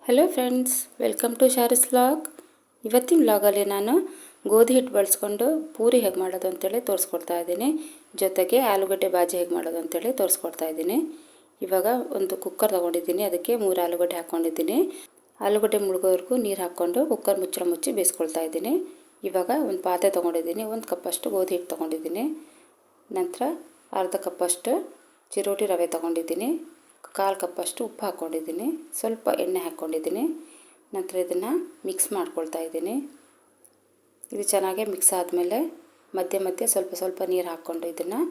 Hello friends, welcome to Shari's vlog. ಇವತ್ತಿನ ವ್ಲಾಗಲ್ಲಿ ನಾನು ಗೋಧಿ ಹಿಟ್ಟು ಬಳಸ್ಕೊಂಡು ಪೂರಿ ಹೇಗೆ ಮಾಡೋದು ಅಂತೇಳಿ ತೋರಿಸ್ಕೊಡ್ತಾ ಇದ್ದೀನಿ. ಜೊತೆಗೆ ಆಲೂಗಡ್ಡೆ ಬಾಜಿ ಹೇಗೆ ಮಾಡೋದು ಅಂತೇಳಿ ತೋರಿಸ್ಕೊಡ್ತಾ ಇದ್ದೀನಿ. ಇವಾಗ ಒಂದು ಕುಕ್ಕರ್ ತೊಗೊಂಡಿದ್ದೀನಿ, ಅದಕ್ಕೆ 3 ಆಲೂಗಡ್ಡೆ ಹಾಕ್ಕೊಂಡಿದ್ದೀನಿ. ಆಲೂಗಡ್ಡೆ ಮುಳುಗೋವರೆಗೂ ನೀರು ಹಾಕ್ಕೊಂಡು ಕುಕ್ಕರ್ ಮುಚ್ಚಿ ಬೇಯಿಸ್ಕೊಳ್ತಾ ಇದ್ದೀನಿ. ಇವಾಗ ಒಂದು ಪಾತ್ರೆ ತೊಗೊಂಡಿದ್ದೀನಿ, 1 ಕಪ್ಪಷ್ಟು ಗೋಧಿ ಹಿಟ್ಟು ತೊಗೊಂಡಿದ್ದೀನಿ. ನಂತರ ಅರ್ಧ ಕಪ್ಪಷ್ಟು ಚಿರೋಟಿ ರವೆ ತೊಗೊಂಡಿದ್ದೀನಿ, 1/4 ಕಪ್ಪಷ್ಟು ಉಪ್ಪು ಹಾಕ್ಕೊಂಡಿದ್ದೀನಿ, ಸ್ವಲ್ಪ ಎಣ್ಣೆ ಹಾಕ್ಕೊಂಡಿದ್ದೀನಿ. ನಂತರ ಇದನ್ನು ಮಿಕ್ಸ್ ಮಾಡ್ಕೊಳ್ತಾ ಇದ್ದೀನಿ. ಇದು ಚೆನ್ನಾಗಿ ಮಿಕ್ಸ್ ಆದಮೇಲೆ ಮಧ್ಯೆ ಸ್ವಲ್ಪ ನೀರು ಹಾಕ್ಕೊಂಡು ಇದನ್ನು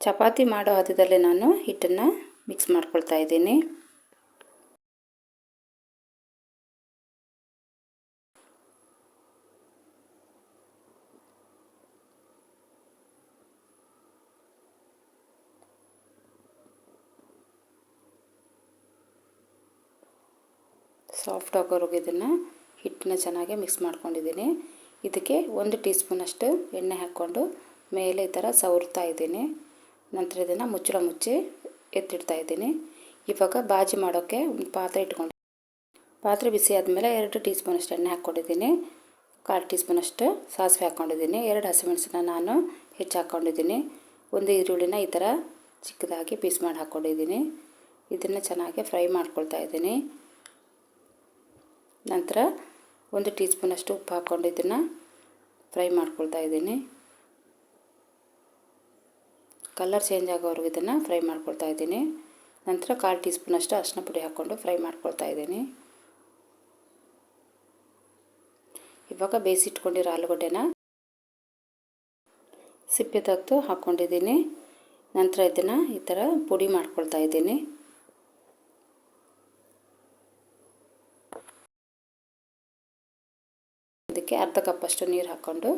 ಚಪಾತಿ ಮಾಡೋ ಹದದಲ್ಲಿ ನಾನು ಹಿಟ್ಟನ್ನು ಮಿಕ್ಸ್ ಮಾಡ್ಕೊಳ್ತಾ ಇದ್ದೀನಿ. ಸಾಫ್ಟ್ ಆಗೋವರೆಗೂ ಇದನ್ನು ಹಿಟ್ಟನ್ನ ಚೆನ್ನಾಗಿ ಮಿಕ್ಸ್ ಮಾಡ್ಕೊಂಡಿದ್ದೀನಿ. ಇದಕ್ಕೆ 1 ಟೀ ಸ್ಪೂನಷ್ಟು ಎಣ್ಣೆ ಹಾಕ್ಕೊಂಡು ಮೇಲೆ ಈ ಥರ ಸವರ್ತಾ ಇದ್ದೀನಿ. ನಂತರ ಇದನ್ನು ಮುಚ್ಚಿ ಎತ್ತಿಡ್ತಾ ಇದ್ದೀನಿ. ಇವಾಗ ಬಾಜಿ ಮಾಡೋಕ್ಕೆ ಒಂದು ಪಾತ್ರೆ ಇಟ್ಕೊಂಡು ಪಾತ್ರೆ ಬಿಸಿ ಆದಮೇಲೆ 2 ಟೀ ಸ್ಪೂನಷ್ಟು ಎಣ್ಣೆ ಹಾಕ್ಕೊಂಡಿದ್ದೀನಿ, 1/4 ಟೀ ಸ್ಪೂನಷ್ಟು ಸಾಸಿವೆ ಹಾಕ್ಕೊಂಡಿದ್ದೀನಿ, 2 ಹಸಿಮೆಣಸನ್ನ ನಾನು ಹೆಚ್ಚು ಹಾಕ್ಕೊಂಡಿದ್ದೀನಿ, 1 ಈರುಳ್ಳಿನ ಈ ಥರ ಚಿಕ್ಕದಾಗಿ ಪೀಸ್ ಮಾಡಿ ಹಾಕ್ಕೊಂಡಿದ್ದೀನಿ. ಇದನ್ನು ಚೆನ್ನಾಗಿ ಫ್ರೈ ಮಾಡ್ಕೊಳ್ತಾ ಇದ್ದೀನಿ. ನಂತರ 1 ಟೀ ಸ್ಪೂನಷ್ಟು ಉಪ್ಪು ಹಾಕ್ಕೊಂಡು ಇದನ್ನು ಫ್ರೈ ಮಾಡ್ಕೊಳ್ತಾ ಇದ್ದೀನಿ. ಕಲರ್ ಚೇಂಜ್ ಆಗೋವರೆಗೂ ಇದನ್ನು ಫ್ರೈ ಮಾಡ್ಕೊಳ್ತಾ ಇದ್ದೀನಿ. ನಂತರ 1/4 ಟೀ ಸ್ಪೂನಷ್ಟು ಅರಿಶಿನ ಪುಡಿ ಹಾಕ್ಕೊಂಡು ಫ್ರೈ ಮಾಡ್ಕೊಳ್ತಾ ಇದ್ದೀನಿ. ಇವಾಗ ಬೇಯಿಸಿಟ್ಕೊಂಡಿರೋ ಆಲೂಗಡ್ಡೆನ ಸಿಪ್ಪೆ ತೆಗೆದು ಹಾಕ್ಕೊಂಡಿದ್ದೀನಿ. ನಂತರ ಇದನ್ನು ಈ ಥರ ಪುಡಿ ಮಾಡ್ಕೊಳ್ತಾ ಇದ್ದೀನಿ. ಇದಕ್ಕೆ ಅರ್ಧ ಕಪ್ಪಷ್ಟು ನೀರು ಹಾಕ್ಕೊಂಡು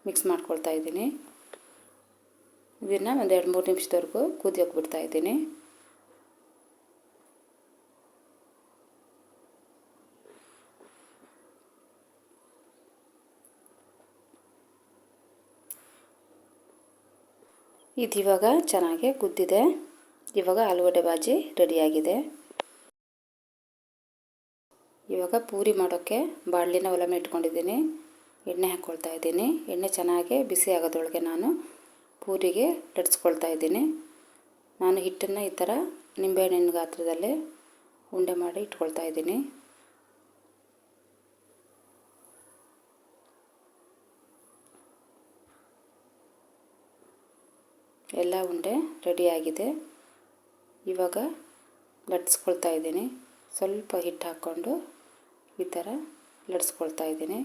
ಮಿಕ್ಸ್ ಮಾಡ್ಕೊಳ್ತಾ ಇದ್ದೀನಿ. ಇದನ್ನು ಒಂದು 2-3 ನಿಮಿಷದವರೆಗೂ ಕುದಿಯೋಕೆ ಬಿಡ್ತಾ ಇದ್ದೀನಿ. ಇದು ಇವಾಗ ಚೆನ್ನಾಗಿ ಕುದ್ದಿದೆ. ಇವಾಗ ಆಲೂಗಡ್ಡೆ ಬಾಜಿ ರೆಡಿಯಾಗಿದೆ. ಇವಾಗ ಪೂರಿ ಮಾಡೋಕ್ಕೆ ಬಾಣಲಿನ ಒಲೆ ಮೇಲೆ ಇಟ್ಕೊಂಡಿದ್ದೀನಿ, ಎಣ್ಣೆ ಹಾಕ್ಕೊಳ್ತಾ ಇದ್ದೀನಿ. ಎಣ್ಣೆ ಚೆನ್ನಾಗಿ ಬಿಸಿ ಆಗೋದ್ರೊಳಗೆ ನಾನು ಪೂರಿಗೆ ಲಟ್ಸ್ಕೊಳ್ತಾ ಇದ್ದೀನಿ. ನಾನು ಹಿಟ್ಟನ್ನು ಈ ಥರ ನಿಂಬೆಹಣ್ಣಿನ ಗಾತ್ರದಲ್ಲಿ ಉಂಡೆ ಮಾಡಿ ಇಟ್ಕೊಳ್ತಾ ಇದ್ದೀನಿ. ಎಲ್ಲ ಉಂಡೆ ರೆಡಿಯಾಗಿದೆ. ಇವಾಗ ಲಟ್ಸ್ಕೊಳ್ತಾ ಇದ್ದೀನಿ. ಸ್ವಲ್ಪ ಹಿಟ್ಟು ಹಾಕ್ಕೊಂಡು ಈ ಥರ ಲಟ್ಸ್ಕೊಳ್ತಾ ಇದ್ದೀನಿ.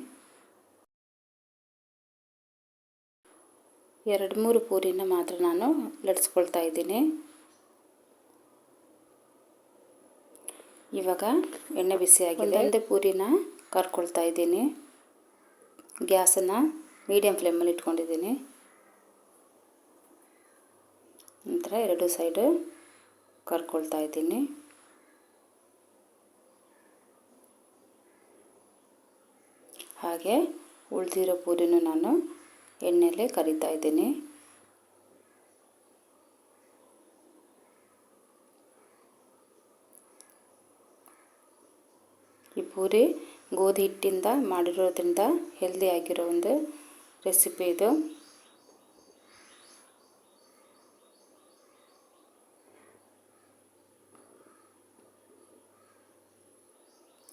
2-3 ಪೂರಿನ ಮಾತ್ರ ನಾನು ಲಟ್ಸ್ಕೊಳ್ತಾ ಇದ್ದೀನಿ. ಇವಾಗ ಎಣ್ಣೆ ಬಿಸಿಯಾಗಿದೆ. ಒಂದೇ ಪೂರಿನ ಕರ್ಕೊಳ್ತಾ ಇದ್ದೀನಿ. ಗ್ಯಾಸನ್ನು ಮೀಡಿಯಮ್ ಫ್ಲೇಮಲ್ಲಿ ಇಟ್ಕೊಂಡಿದ್ದೀನಿ. ನಂತರ 2 ಸೈಡು ಕರ್ಕೊಳ್ತಾ ಇದ್ದೀನಿ. ಹಾಗೆ ಉಳಿದಿರೋ ಪೂರಿನೂ ನಾನು ಎಣ್ಣೆಯಲ್ಲಿ ಕರಿತಾ ಇದ್ದೀನಿ. ಈ ಪೂರಿ ಗೋಧಿ ಹಿಟ್ಟಿಂದ ಮಾಡಿರೋದ್ರಿಂದ ಹೆಲ್ದಿ ಆಗಿರೋ ಒಂದು ರೆಸಿಪಿ ಇದು.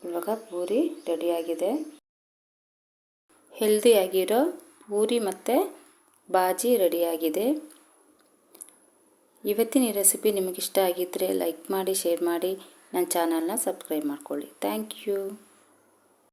ಇವಾಗ ಪೂರಿ ರೆಡಿಯಾಗಿದೆ. ಹೆಲ್ದಿಯಾಗಿರೋ ಪೂರಿ ಮತ್ತು ಬಾಜಿ ರೆಡಿಯಾಗಿದೆ. ಇವತ್ತಿನ ಈ ರೆಸಿಪಿ ನಿಮಗಿಷ್ಟ ಆಗಿದ್ದರೆ ಲೈಕ್ ಮಾಡಿ, ಶೇರ್ ಮಾಡಿ, ನನ್ನ ಚಾನಲ್ನ ಸಬ್ಸ್ಕ್ರೈಬ್ ಮಾಡ್ಕೊಳ್ಳಿ. Thank you.